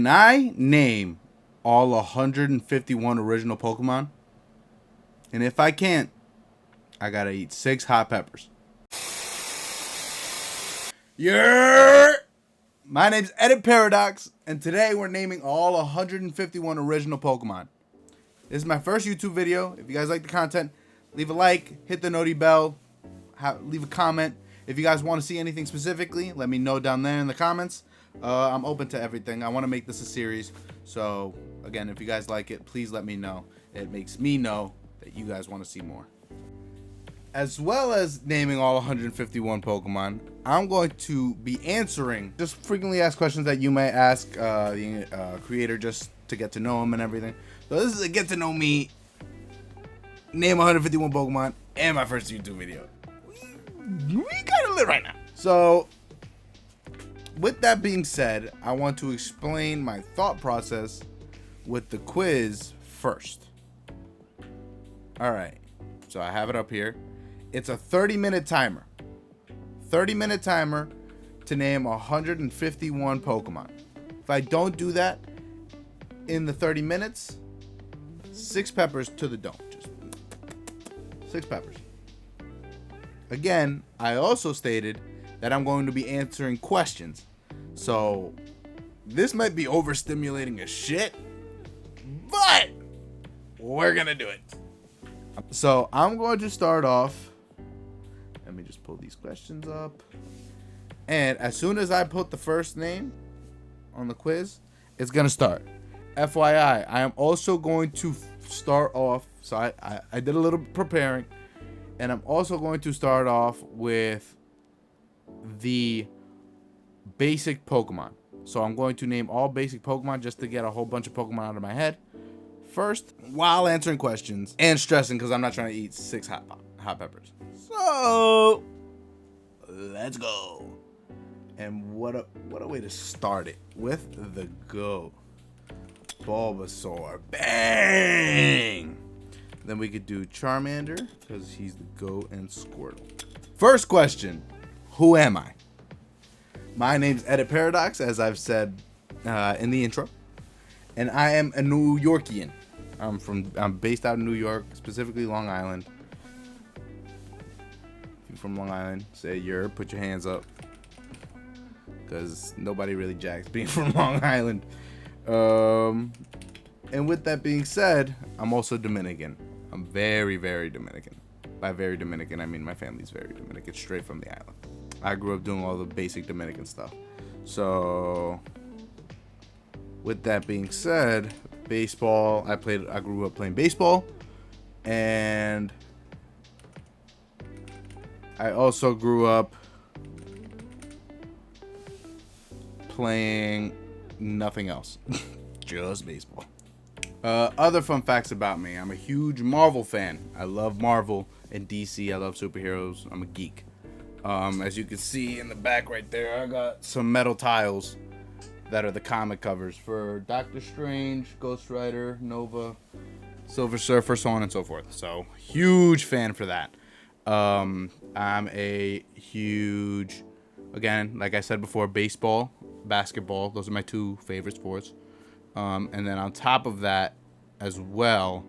Can I name all 151 original Pokemon? And if I can't, I gotta eat 6 hot peppers. Yeah! My name's Edit Paradox, and today we're naming all 151 original Pokemon. This is my first YouTube video. If you guys like the content, leave a like, hit the noti bell, leave a comment. If you guys want to see anything specifically, let me know down there in the comments. I'm open to everything. I want to make this a series. So, again, if you guys like it, please let me know. It makes me know that you guys want to see more. As well as naming all 151 Pokemon, I'm going to be answering just frequently asked questions that you may ask the creator just to get to know him and everything. So this is a get to know me, name 151 Pokemon, and my first YouTube video. We kind of lit right now. So, with that being said, I want to explain my thought process with the quiz first. Alright, so I have it up here. It's a 30-minute timer. 30-minute timer to name 151 Pokemon. If I don't do that in the 30 minutes, 6 peppers to the dome. Just 6 peppers. Again, I also stated that I'm going to be answering questions. So, this might be overstimulating as shit, but we're gonna do it. So, I'm going to start off. Let me just pull these questions up. And as soon as I put the first name on the quiz, it's gonna start. FYI, I am also going to start off. So, I did a little preparing. And I'm also going to start off with the basic Pokemon. So I'm going to name all basic Pokemon just to get a whole bunch of Pokemon out of my head first, while answering questions and stressing because I'm not trying to eat 6 hot peppers. So let's go. And what a way to start it with the GOAT, Bulbasaur. Bang! Then we could do Charmander because he's the GOAT, and Squirtle. First question, who am I? My name's Edit Paradox, as I've said in the intro, and I am a New Yorkian. I'm based out in New York, specifically Long Island. If you're from Long Island, say you're, put your hands up, because nobody really jacks being from Long Island. And with that being said, I'm also Dominican. I'm very, very Dominican. By very Dominican, I mean my family's very Dominican, straight from the island. I grew up doing all the basic Dominican stuff. So, with that being said, baseball, I grew up playing baseball. And I also grew up playing nothing else. Just baseball. Other fun facts about me. I'm a huge Marvel fan. I love Marvel and DC. I love superheroes. I'm a geek. As you can see in the back right there, I got some metal tiles that are the comic covers for Doctor Strange, Ghost Rider, Nova, Silver Surfer, so on and so forth. So, huge fan for that. I'm a huge, again, like I said before, baseball, basketball. Those are my 2 favorite sports. And then on top of that as well,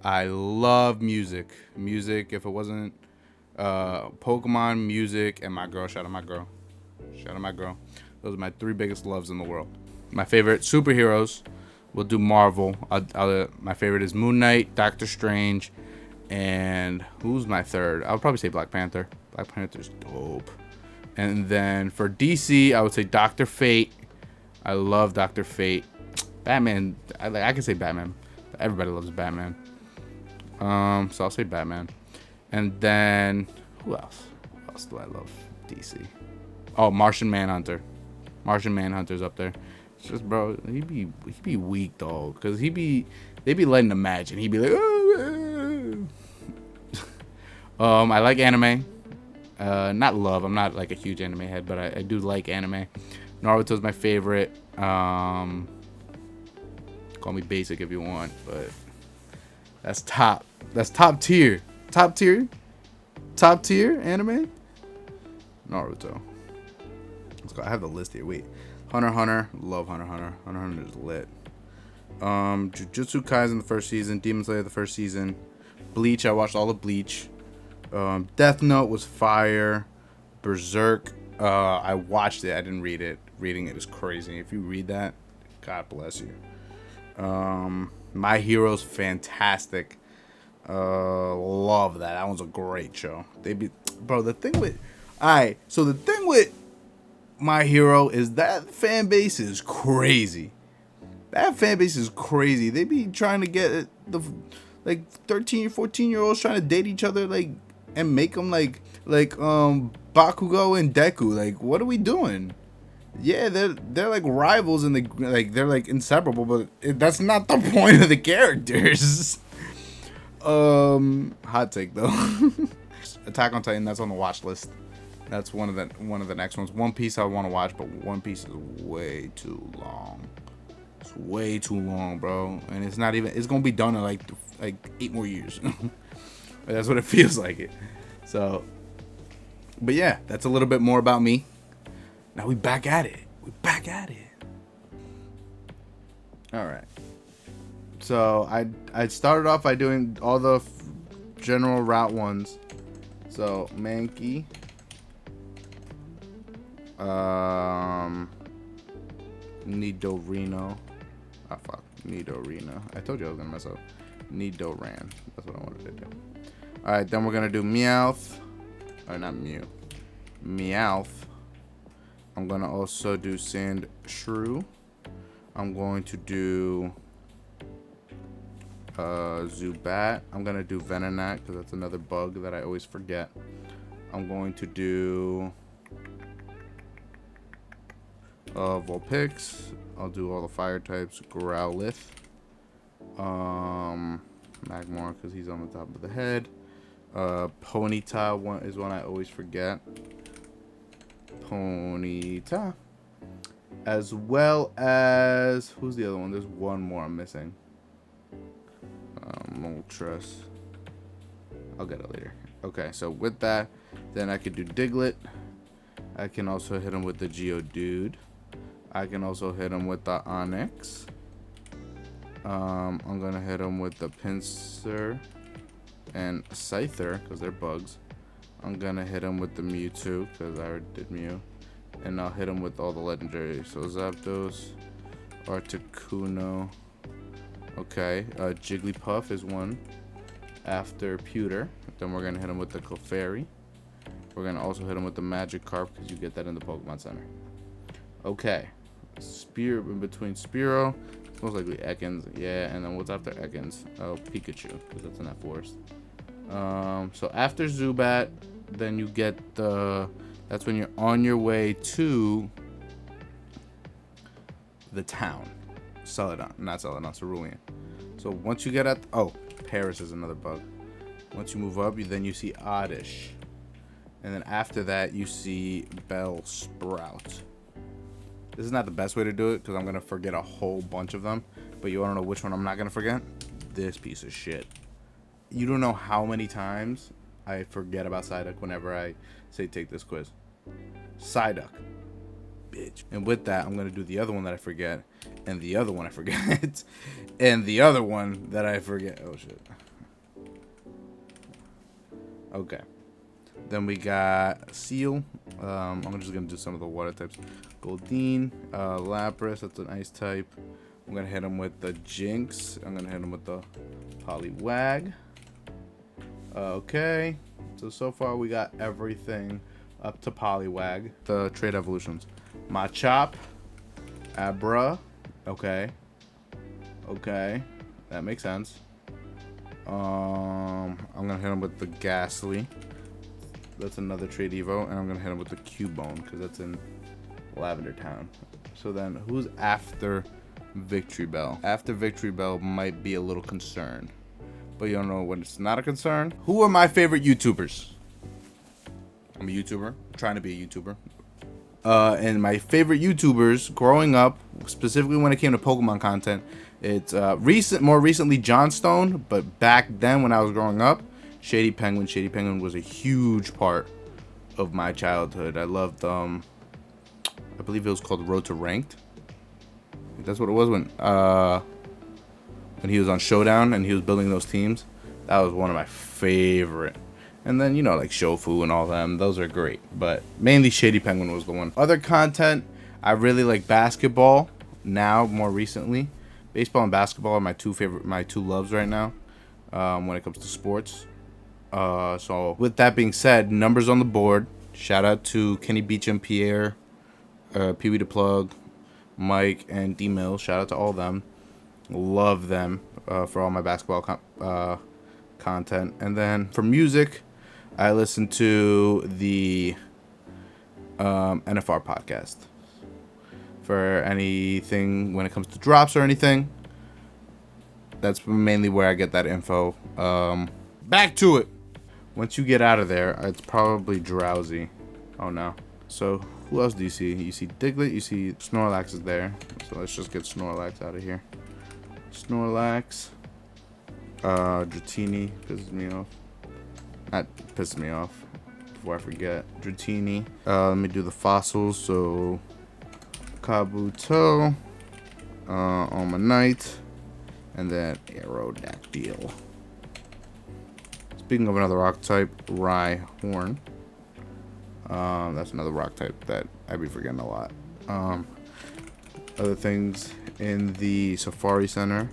I love music. Music, if it wasn't Pokemon, music, and my girl. Shout out my girl. Shout out my girl. Those are my 3 biggest loves in the world. My favorite superheroes, we'll do Marvel. My favorite is Moon Knight, Doctor Strange, and who's my third? I would probably say Black Panther. Black Panther's dope. And then for DC, I would say Dr. Fate. I love Dr. Fate. Batman, I can say Batman. But everybody loves Batman. So I'll say Batman. And then, who else? Who else do I love? DC. Oh, Martian Manhunter. Martian Manhunter's up there. It's just, bro, he'd be weak, dog. Because they'd be letting him match. And he'd be like, oh. I like anime. Not love. I'm not like a huge anime head, but I do like anime. Naruto's my favorite. Call me basic if you want, but that's top. That's top tier. Top tier anime. Naruto. Let's go. I have the list here. Wait. Hunter x Hunter, love Hunter x Hunter. Hunter x Hunter is lit. Jujutsu Kaisen the first season, Demon Slayer the first season, Bleach, I watched all of Bleach. Death Note was fire. Berserk, I watched it, I didn't read it. Reading it is crazy. If you read that, God bless you. My Hero's fantastic. Love that. That one's a great show. Bro, the thing with My Hero is that fan base is crazy. That fan base is crazy. They be trying to get the 13 or 14-year-olds trying to date each other and make them like Bakugo and Deku. Like, what are we doing? Yeah, they're like rivals and they're like inseparable, but that's not the point of the characters. Hot take though. Attack on Titan, that's on the watch list. That's one of the next ones. One Piece I want to watch, but One Piece is way too long. It's way too long, bro. And it's not even. It's gonna be done in like 8 more years. That's what it feels like it. So, but yeah, that's a little bit more about me. Now we back at it. All right. So I started off by doing all the general route ones. So Mankey. Nidorino. Ah, fuck. Nidorino. I told you I was gonna mess up. Nidoran. That's what I wanted to do. Alright, then we're gonna do Meowth. Or not Mew. Meowth. I'm gonna also do Sandshrew. I'm going to do Zubat. I'm gonna do Venonat because that's another bug that I always forget. I'm going to do Vulpix. I'll do all the fire types. Growlithe. Magmar because he's on the top of the head. Ponyta is one I always forget. Ponyta. As well as, who's the other one? There's one more I'm missing. Moltres. I'll get it later. Okay, so with that, then I could do Diglett. I can also hit him with the Geodude. I can also hit him with the Onix. I'm gonna hit him with the Pinsir and Scyther because they're bugs. I'm gonna hit him with the Mewtwo because I already did Mew. And I'll hit him with all the legendaries. So Zapdos, Articuno. Okay, Jigglypuff is one after Pewter. Then we're gonna hit him with the Clefairy. We're gonna also hit him with the Magikarp because you get that in the Pokemon Center. Okay, Spear in between Spearow. It's most likely Ekans, yeah. And then what's after Ekans? Oh, Pikachu, because that's in that forest. So after Zubat, then you get the. That's when you're on your way to the town. Celadon, not Celadon, Cerulean. So once you get at, Paris is another bug. Once you move up, then you see Oddish. And then after that, you see Bellsprout. This is not the best way to do it because I'm going to forget a whole bunch of them. But you want to know which one I'm not going to forget? This piece of shit. You don't know how many times I forget about Psyduck whenever I say take this quiz. Psyduck. Bitch. And with that, I'm going to do the other one that I forget. And the other one I forget. And the other one that I forget. Oh, shit. Okay. Then we got Seal. I'm just going to do some of the water types. Goldeen. Lapras. That's an ice type. I'm going to hit him with the Jinx. I'm going to hit him with the Poliwag. Okay. So far we got everything up to Poliwag. The trait evolutions. Machop. Abra. Okay. That makes sense. I'm gonna hit him with the Ghastly. That's another trait evo. And I'm gonna hit him with the Cubone because that's in Lavender Town. So then who's after Victory Bell? After Victory Bell might be a little concerned. But you don't know when it's not a concern. Who are my favorite YouTubers? I'm a YouTuber. I'm trying to be a YouTuber. And my favorite YouTubers growing up, specifically when it came to Pokemon content, it's more recently Johnstone, but back then when I was growing up, Shady Penguin. Shady Penguin was a huge part of my childhood. I loved I believe it was called Road to Ranked. That's what it was when he was on Showdown and he was building those teams. That was one of my favorite. And then, like Shofu and all them. Those are great. But mainly Shady Penguin was the one. Other content, I really like basketball now, more recently. Baseball and basketball are my two loves right now when it comes to sports. So with that being said, numbers on the board. Shout out to Kenny Beecham, Pierre, Pee Wee the Plug, Mike, and D Mill. Shout out to all of them. Love them for all my basketball content. And then for music, I listen to the NFR podcast. For anything when it comes to drops or anything, that's mainly where I get that info. Back to it. Once you get out of there, it's probably Drowsy. Oh no. So who else do you see? You see Diglett, you see Snorlax is there. So let's just get Snorlax out of here. Snorlax. Dratini pisses me off. Not pisses me off. Before I forget. Dratini. Let me do the fossils. So Kabuto. Omanite. And then Aerodactyl. Speaking of another rock type, Rhyhorn. That's another rock type that I be forgetting a lot. Other things in the Safari Center,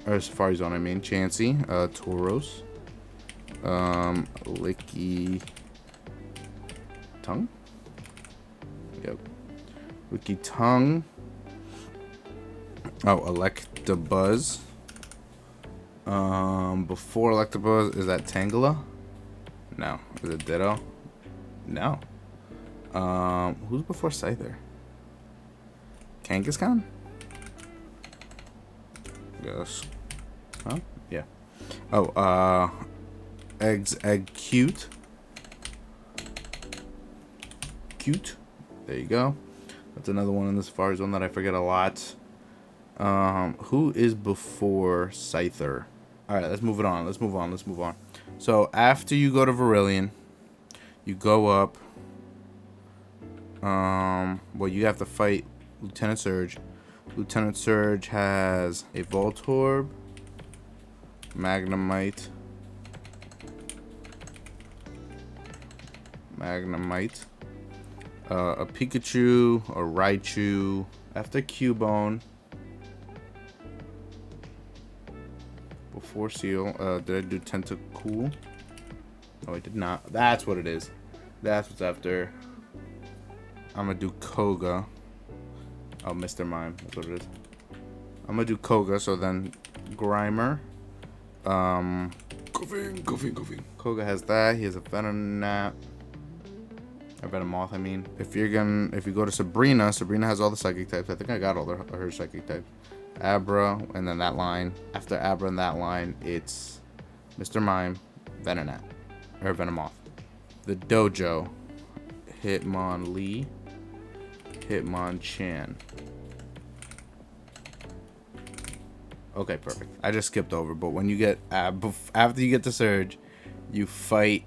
or Safari Zone, I mean, Chansey, Tauros, Licky Tongue. Yep, Licky Tongue. Oh, Electabuzz. Before Electabuzz, is that Tangela? No. Is it Ditto? No. Who's before Scyther? Kangaskhan? Yes. Huh? Yeah. Oh, Egg Cute. Cute. There you go. That's another one in the Safari Zone that I forget a lot. Who is before Scyther? Alright, let's move it on. Let's move on. So, after you go to Verilion, you go up. Well, you have to fight Lieutenant Surge. Lieutenant Surge has a Voltorb, Magnemite, a Pikachu, a Raichu. After Cubone, before Seal, did I do Tentacool? No, I did not. That's what it is. That's what's after. I'm gonna do Koga. Oh, Mr. Mime. That's what it is. I'm gonna do Koga, so then Grimer. Goofing. Koga has that. He has a Venonat. Or Venomoth, I mean. If you go to Sabrina has all the psychic types. I think I got all her psychic types. Abra, and then that line. After Abra and that line, it's Mr. Mime, Venonat, or Venomoth. The dojo, Hitmonlee, Hitmonchan. Okay, perfect. I just skipped over, but when you get after you get to Surge, you fight.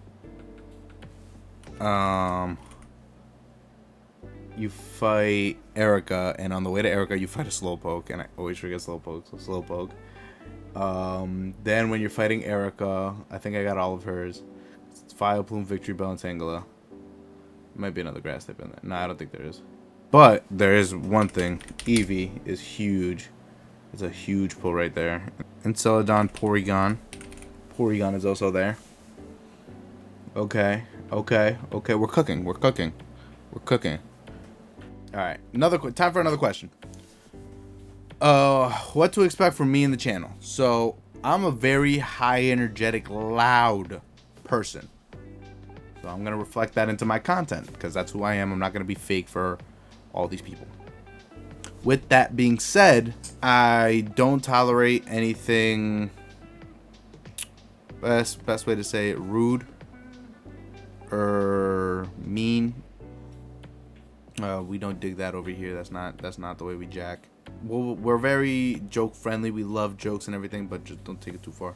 You fight Erica, and on the way to Erica, you fight a Slowpoke, and I always forget Slowpoke. So Slowpoke. Then when you're fighting Erica, I think I got all of hers. It's Vileplume, Victory Bell, and Tangela. Might be another grass type in there. No, I don't think there is. But there is one thing. Eevee is huge. It's a huge pull right there. And Celadon, Porygon. Porygon is also there. Okay. We're cooking. Alright. Time for another question. What to expect from me in the channel. So, I'm a very high energetic, loud person. So I'm going to reflect that into my content, because that's who I am. I'm not going to be fake for all these people. With that being said, I don't tolerate anything, best way to say it, rude or mean. We don't dig that over here. That's not the way we jack. We're very joke friendly. We love jokes and everything, but just don't take it too far.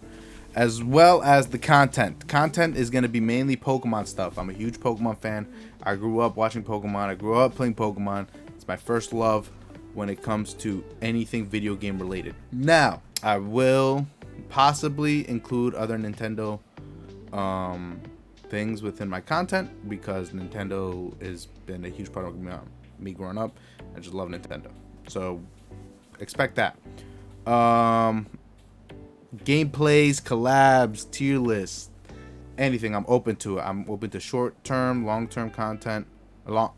as well as the content. Content is going to be mainly Pokemon stuff. I'm a huge Pokemon fan. I grew up watching Pokemon. I grew up playing Pokemon. It's my first love when it comes to anything video game related. Now, I will possibly include other Nintendo things within my content because Nintendo has been a huge part of me growing up. I just love Nintendo. So expect that. Gameplays, collabs, tier lists, anything. I'm open to it. I'm open to short-term, long-term content,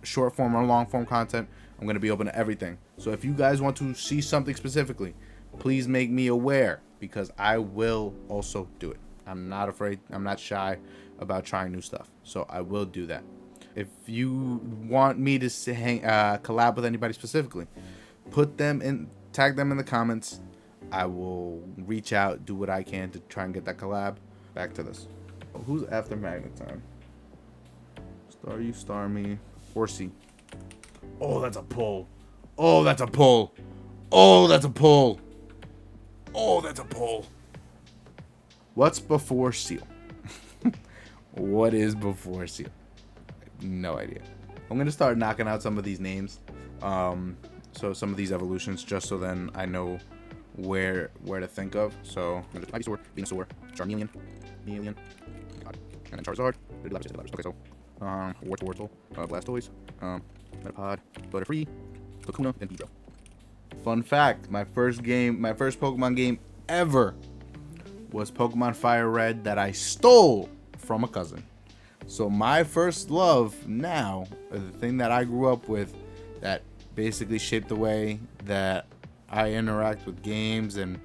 short form or long form content. I'm going to be open to everything. So if you guys want to see something specifically, please make me aware because I will also do it. I'm not afraid. I'm not shy about trying new stuff. So I will do that. If you want me to collab with anybody specifically, tag them in the comments. I will reach out, do what I can to try and get that collab. Back to this. Who's after Magnetime? Star you, Star me, Horsey. Oh, that's a pull. Oh, that's a pull. Oh, that's a pull. Oh, that's a pull. What's before Seal? What is before Seal? No idea. I'm going to start knocking out some of these names. So some of these evolutions, just so then I know where to think of. So Ivysaur, Venusaur, Charmeleon, Alien, God, and then Charizard. Okay, so Wartortle, Blastoise, Metapod, Butterfree, Kakuna, and Beedrill. Fun fact: my first Pokemon game ever was Pokemon Fire Red that I stole from a cousin. So my first love now, the thing that I grew up with, that basically shaped the way that I interact with games and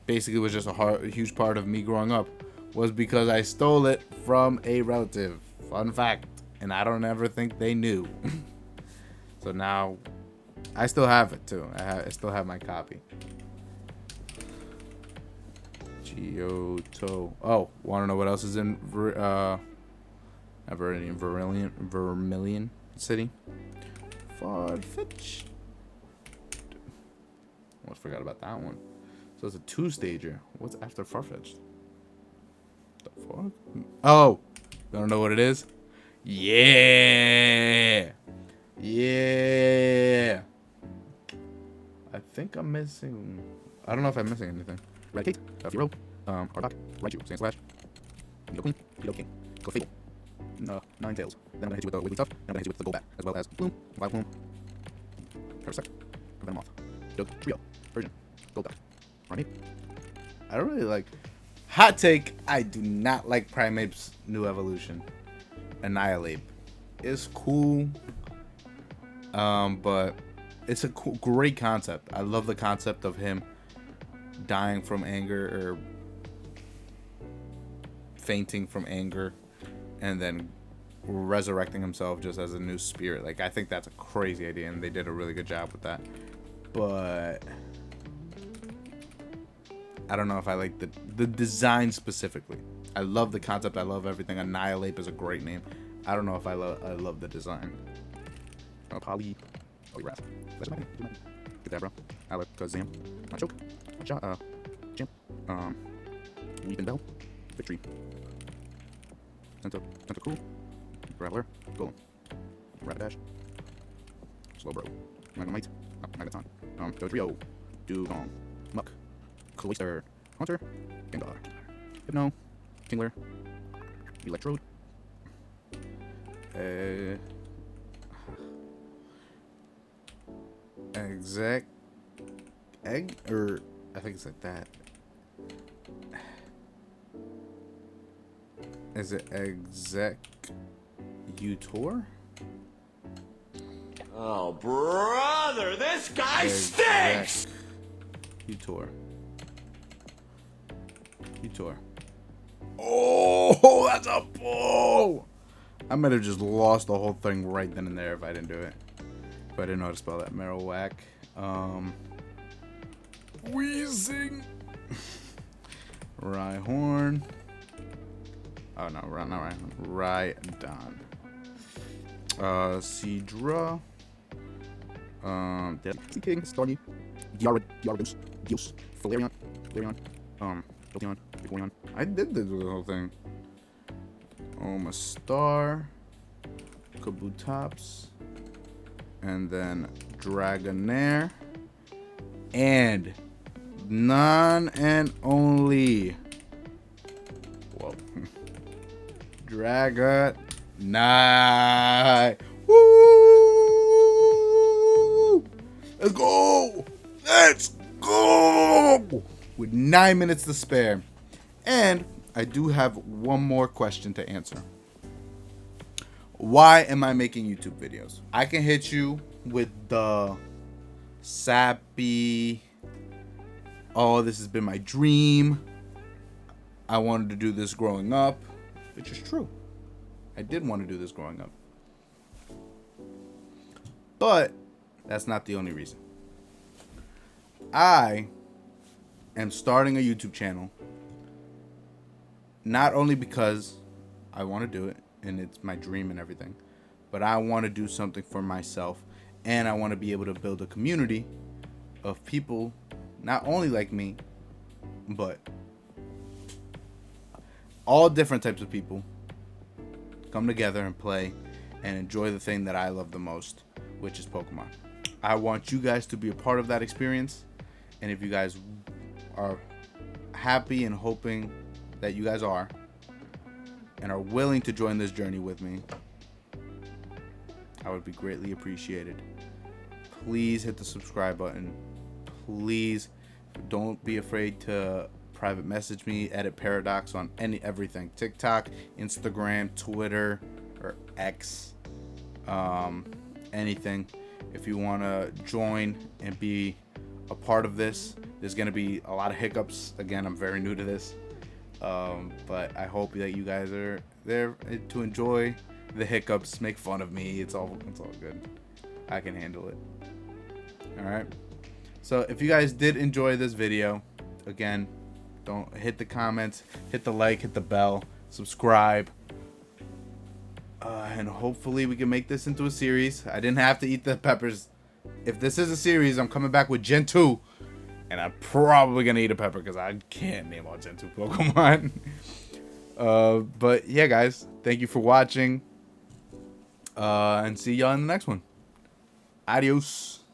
basically was just a huge part of me growing up, was because I stole it from a relative. Fun fact. And I don't ever think they knew. So now I still have it too. I still have my copy. Johto. Oh, want to know what else is in Vermilion City? Farfetch. Almost forgot about that one. So it's a 2-stager. What's after Farfetch'd? The fuck? Oh, you don't know what it is? Yeah. Yeah. I think I'm missing. I don't know if I'm missing anything. Raticate, Furo, Arbok, Raichu, Sandslash, Nidoqueen, Nidoking, Clefable, Ninetales. Then I'm gonna hit you with the Wigglytuff, and I'm gonna hit you with the Golbat, as well as Bloom, Vileplume, Parasect, Venomoth, Doug, Trio, Version, Golduck, Armade. I don't really like. Hot take: I do not like Primeape's new evolution. Annihilate is cool, but it's a great concept. I love the concept of him dying from anger or fainting from anger and then resurrecting himself just as a new spirit. Like, I think that's a crazy idea, and they did a really good job with that. But I don't know if I like the design specifically. I love the concept. I love everything. Annihilate is a great name. I don't know if I love the design. Poliwrath. That's my name. Get that, bro. Alakazam. Machoke. Jim. Weeping Bell. Victory. Tentacool. Graveler. Golem. Rapidash. Slowbro. Magnemite. Magneton. Dodrio. Dugong. Muck. Cloyster. Haunter. Gengar. Hypno. Kingler. Electrode. Egg, or I think it's like that. Is it Executor? Oh, brother, this guy stinks! Executor. Oh, that's a pull! I might have just lost the whole thing right then and there if I didn't do it. If I didn't know how to spell that. Marowak. Wheezing. Rhyhorn. Oh, no, not Rhyhorn. Rhydon. Seadra. Sea King. Staryu. Gyarados. Dios. Flareon. I did this with the whole thing. Omastar, Kabutops, and then Dragonair, and none and only. Whoa. Dragonite. Woo! Let's go! Let's go! With 9 minutes to spare. And I do have one more question to answer. Why am I making YouTube videos? I can hit you with the sappy, oh, this has been my dream. I wanted to do this growing up, which is true. I did want to do this growing up. But that's not the only reason. I am starting a YouTube channel not only because I want to do it and it's my dream and everything, but I want to do something for myself, and I want to be able to build a community of people not only like me, but all different types of people come together and play and enjoy the thing that I love the most, which is Pokemon. I want you guys to be a part of that experience, and if you guys are happy and hoping that you guys are and are willing to join this journey with me, I would be greatly appreciated. Please hit the subscribe button. Please don't be afraid to private message me, Edit Paradox on everything. TikTok, Instagram, Twitter, or X, anything. If you want to join and be a part of this, there's going to be a lot of hiccups. Again, I'm very new to this. But I hope that you guys are there to enjoy the hiccups, make fun of me. It's all good. I can handle it. All right. So if you guys did enjoy this video, again, don't hit the comments, hit the like, hit the bell, subscribe, and hopefully we can make this into a series. I didn't have to eat the peppers. If this is a series, I'm coming back with Gen 2. And I'm probably going to eat a pepper because I can't name all Gen 2 Pokemon. But yeah, guys. Thank you for watching. And see y'all in the next one. Adios.